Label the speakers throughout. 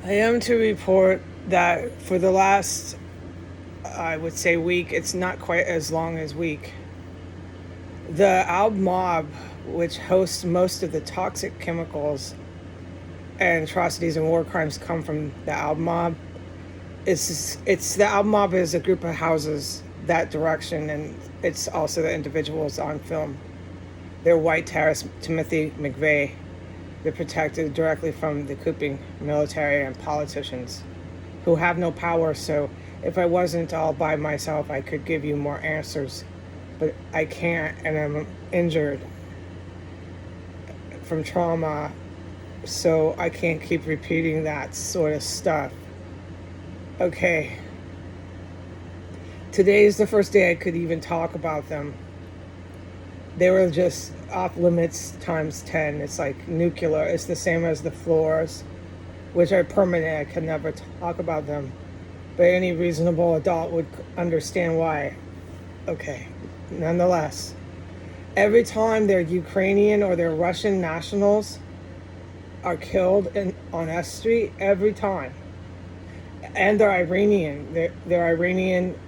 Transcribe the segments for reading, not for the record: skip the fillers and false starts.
Speaker 1: I am to report that for the last, I would say, week, it's not quite as long as week. The Al Mob, which hosts most of the toxic chemicals and atrocities and war crimes, come from the Al Mob. It's the Al Mob is a group of houses that direction, and it's also the individuals on film. They're White Terrace, Timothy McVeigh. They're protected directly from the cooping military and politicians who have no power. So if I wasn't all by myself, I could give you more answers. But I can't, and I'm injured from trauma, so I can't keep repeating that sort of stuff. Okay. Today is the first day I could even talk about them. They were just off limits times 10. It's like nuclear. It's the same as the floors, which are permanent. I could never talk about them. But any reasonable adult would understand why. Okay. Nonetheless, every time their Ukrainian or their Russian nationals are killed on S Street, every time. And they're Iranian. They're Iranian.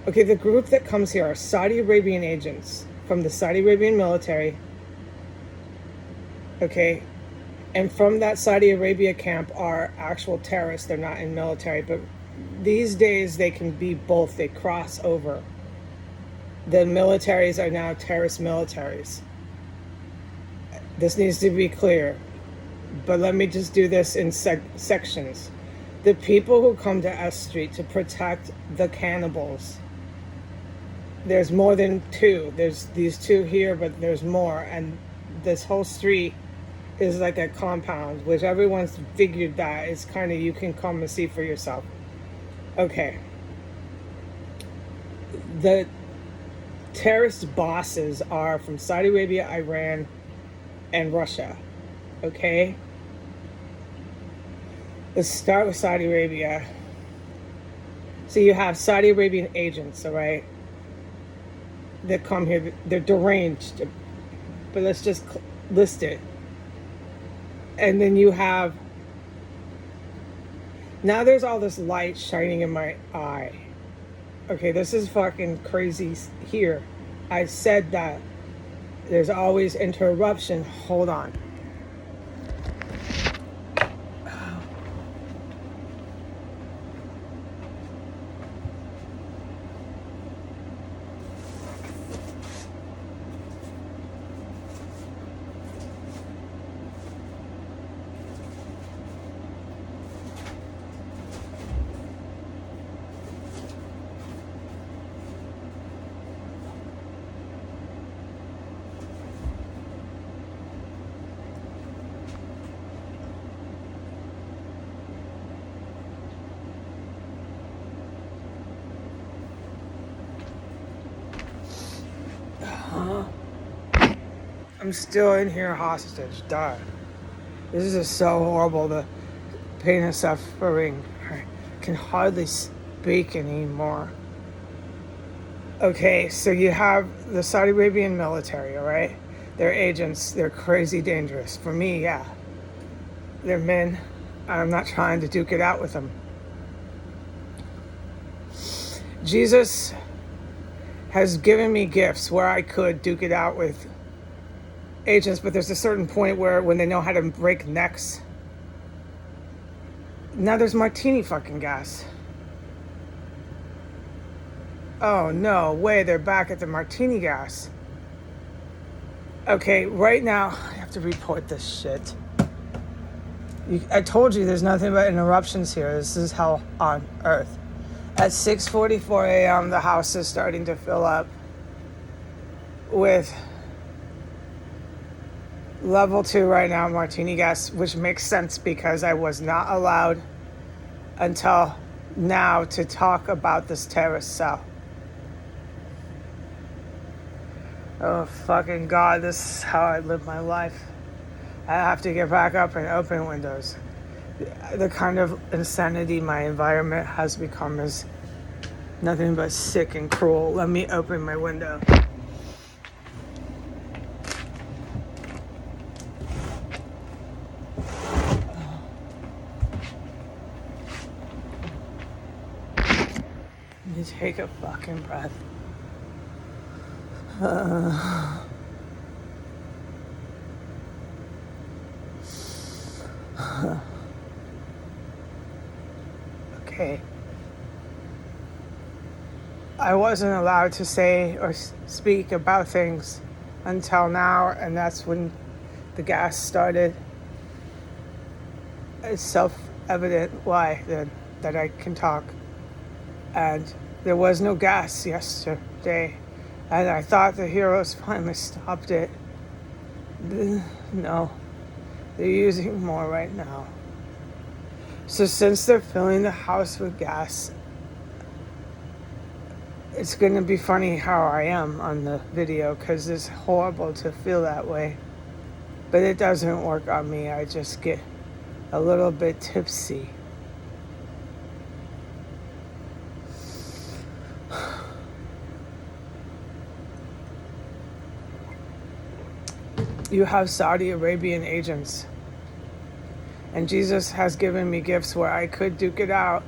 Speaker 1: Okay, the group that comes here are Saudi Arabian agents from the Saudi Arabian military. Okay, and from that Saudi Arabia camp are actual terrorists. They're not in military, but these days they can be both. They cross over. The militaries are now terrorist militaries. This needs to be clear, but let me just do this in sections. The people who come to S Street to protect the cannibals, there's more than two. There's these two here, but there's more. And this whole street is like a compound, which everyone's figured that it's kind of, you can come and see for yourself. Okay. The terrorist bosses are from Saudi Arabia, Iran, and Russia. Okay? Let's start with Saudi Arabia. So you have Saudi Arabian agents, all right, that come here. They're deranged, but let's just list it. And then you have, now there's all this light shining in my eye. Okay, this is fucking crazy here. I said that there's always interruption. Hold on. I'm still in here hostage. Die. This is just so horrible. The pain and suffering. I can hardly speak anymore. Okay, so you have the Saudi Arabian military, all right? They're agents. They're crazy dangerous. For me, yeah. They're men. I'm not trying to duke it out with them. Jesus has given me gifts where I could duke it out with agents, but there's a certain point where when they know how to break necks. Now there's martini fucking gas. Oh no way, they're back at the martini gas. Okay, right now I have to report this shit. I told you there's nothing but interruptions here. This is hell on earth. At 6:44 a.m. the house is starting to fill up with level 2 right now, martini gas, which makes sense because I was not allowed until now to talk about this terrorist cell. Oh fucking God, this is how I live my life. I have to get back up and open windows. The kind of insanity my environment has become is nothing but sick and cruel. Let me open my window. You take a fucking breath. Okay. I wasn't allowed to say or speak about things until now, and that's when the gas started. It's self-evident why then that I can talk. And there was no gas yesterday, and I thought the heroes finally stopped it. No, they're using more right now. So since they're filling the house with gas, it's going to be funny how I am on the video, because it's horrible to feel that way. But it doesn't work on me. I just get a little bit tipsy. You have Saudi Arabian agents. And Jesus has given me gifts where I could duke it out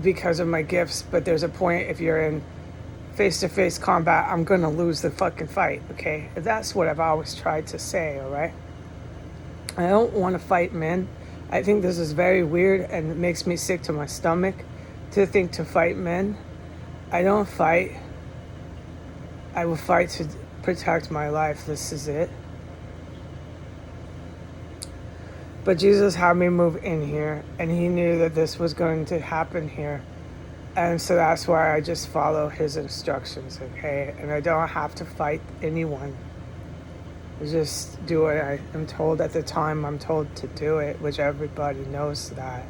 Speaker 1: because of my gifts. But there's a point, if you're in face-to-face combat, I'm going to lose the fucking fight, okay? That's what I've always tried to say, all right? I don't want to fight men. I think this is very weird, and it makes me sick to my stomach to think to fight men. I don't fight. I will fight to protect my life. This is it. But Jesus had me move in here, and he knew that this was going to happen here. And so that's why I just follow his instructions, okay? And I don't have to fight anyone. I just do what I am told at the time I'm told to do it, which everybody knows that.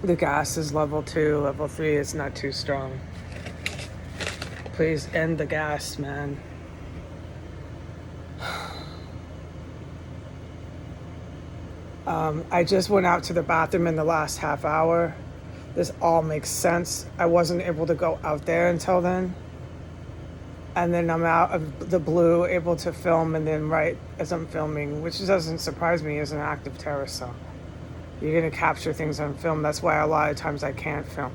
Speaker 1: The gas is level 2, level 3 is not too strong. Please end the gas, man. I just went out to the bathroom in the last half hour. This all makes sense. I wasn't able to go out there until then. And then I'm out of the blue, able to film, and then right as I'm filming, which doesn't surprise me as an active terrorist cell. You're going to capture things on film. That's why a lot of times I can't film.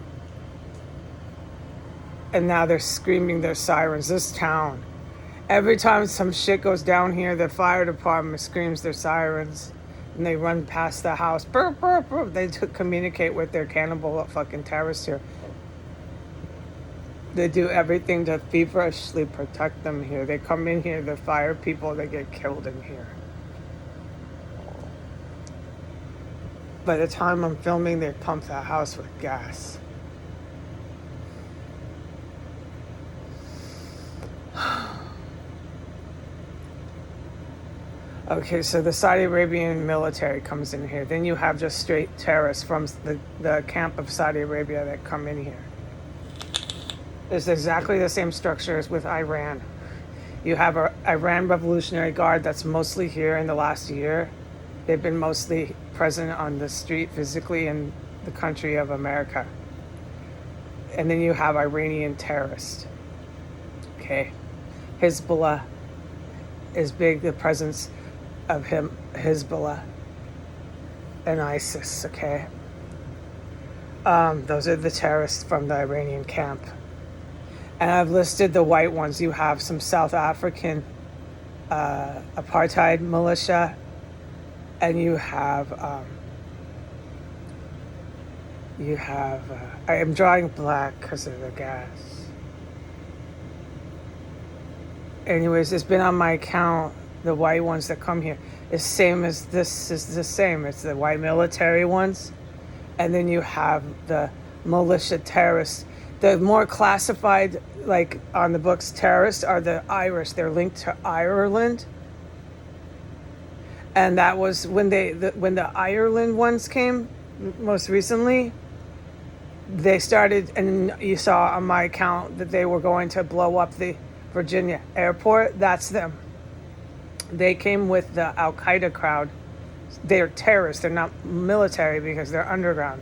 Speaker 1: And now they're screaming their sirens. This town, every time some shit goes down here, the fire department screams their sirens. And they run past the house. Burp, burp, burp. They communicate with their cannibal fucking terrorists here. They do everything to feverishly protect them here. They come in here, the fire people, they get killed in here. By the time I'm filming, they pump that house with gas. Okay, so the Saudi Arabian military comes in here. Then you have just straight terrorists from the camp of Saudi Arabia that come in here. It's exactly the same structure as with Iran. You have an Iran Revolutionary Guard that's mostly here in the last year. They've been mostly present on the street physically in the country of America. And then you have Iranian terrorists. Okay. Hezbollah is big, the presence of Hezbollah and ISIS, okay? Those are the terrorists from the Iranian camp. And I've listed the white ones. You have some South African apartheid militia, and you have I am drawing black because of the gas. Anyways, it's been on my account. The white ones that come here is same as this is the same. It's the white military ones, and then you have the militia terrorists. The more classified, like on the books, terrorists are the Irish. They're linked to Ireland, and that was when when the Ireland ones came most recently. They started, and you saw on my account that they were going to blow up the Virginia airport. That's them. They came with the Al-Qaeda crowd. They're terrorists. They're not military because they're underground.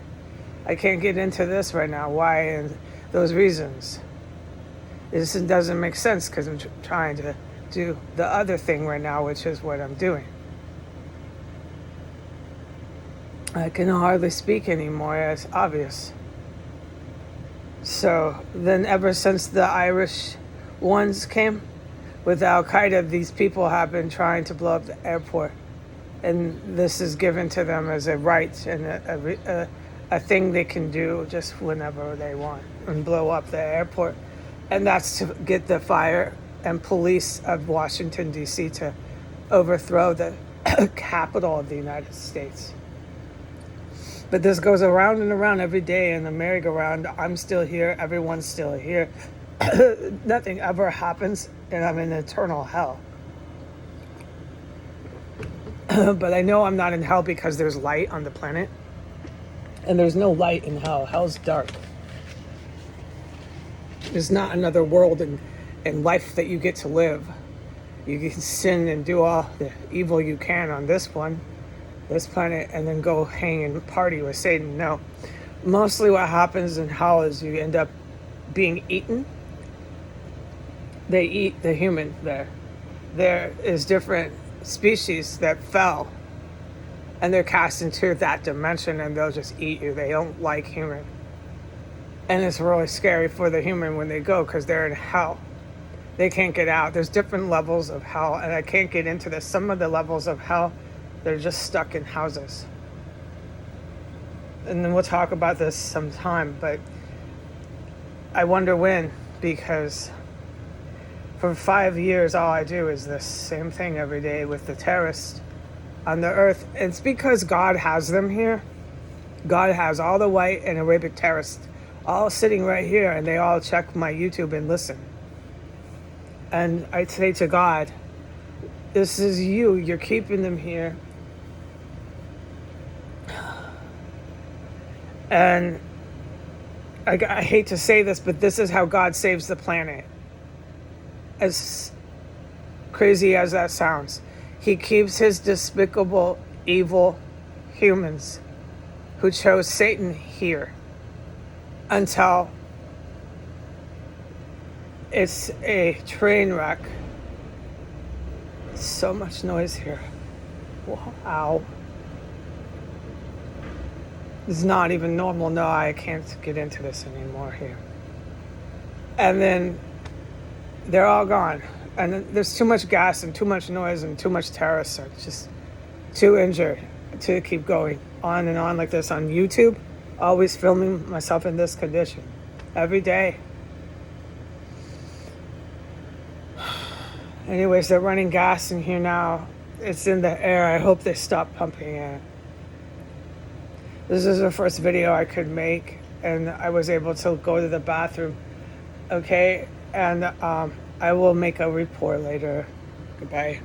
Speaker 1: I can't get into this right now. Why and those reasons. This doesn't make sense because I'm trying to do the other thing right now, which is what I'm doing. I can hardly speak anymore. It's obvious. So then ever since the Irish ones came with Al Qaeda, these people have been trying to blow up the airport. And this is given to them as a right and a thing they can do just whenever they want and blow up the airport. And that's to get the fire and police of Washington, D.C. to overthrow the capital of the United States. But this goes around and around every day in the merry-go-round. I'm still here. Everyone's still here. Nothing ever happens, and I'm in eternal hell. But I know I'm not in hell because there's light on the planet. And there's no light in hell. Hell's dark. There's not another world in life that you get to live. You can sin and do all the evil you can on this planet, and then go hang and party with Satan. No. Mostly what happens in hell is you end up being eaten. They eat the human there. There is different species that fell, and they're cast into that dimension, and they'll just eat you. They don't like human. And it's really scary for the human when they go, because they're in hell. They can't get out. There's different levels of hell, and I can't get into this. Some of the levels of hell, they're just stuck in houses. And then we'll talk about this sometime, but I wonder when, because for 5 years, all I do is this same thing every day with the terrorists on the earth. It's because God has them here. God has all the white and Arabic terrorists all sitting right here, and they all check my YouTube and listen. And I say to God, this is you. You're keeping them here. And I hate to say this, but this is how God saves the planet. As crazy as that sounds. He keeps his despicable, evil humans who chose Satan here until it's a train wreck. So much noise here. Wow. It's not even normal. No, I can't get into this anymore here. And then they're all gone. And there's too much gas and too much noise and too much terrorists are just too injured to keep going on and on like this on YouTube. Always filming myself in this condition every day. Anyways, they're running gas in here now. It's in the air. I hope they stop pumping it. This is the first video I could make, and I was able to go to the bathroom. Okay, and I will make a report later. Goodbye.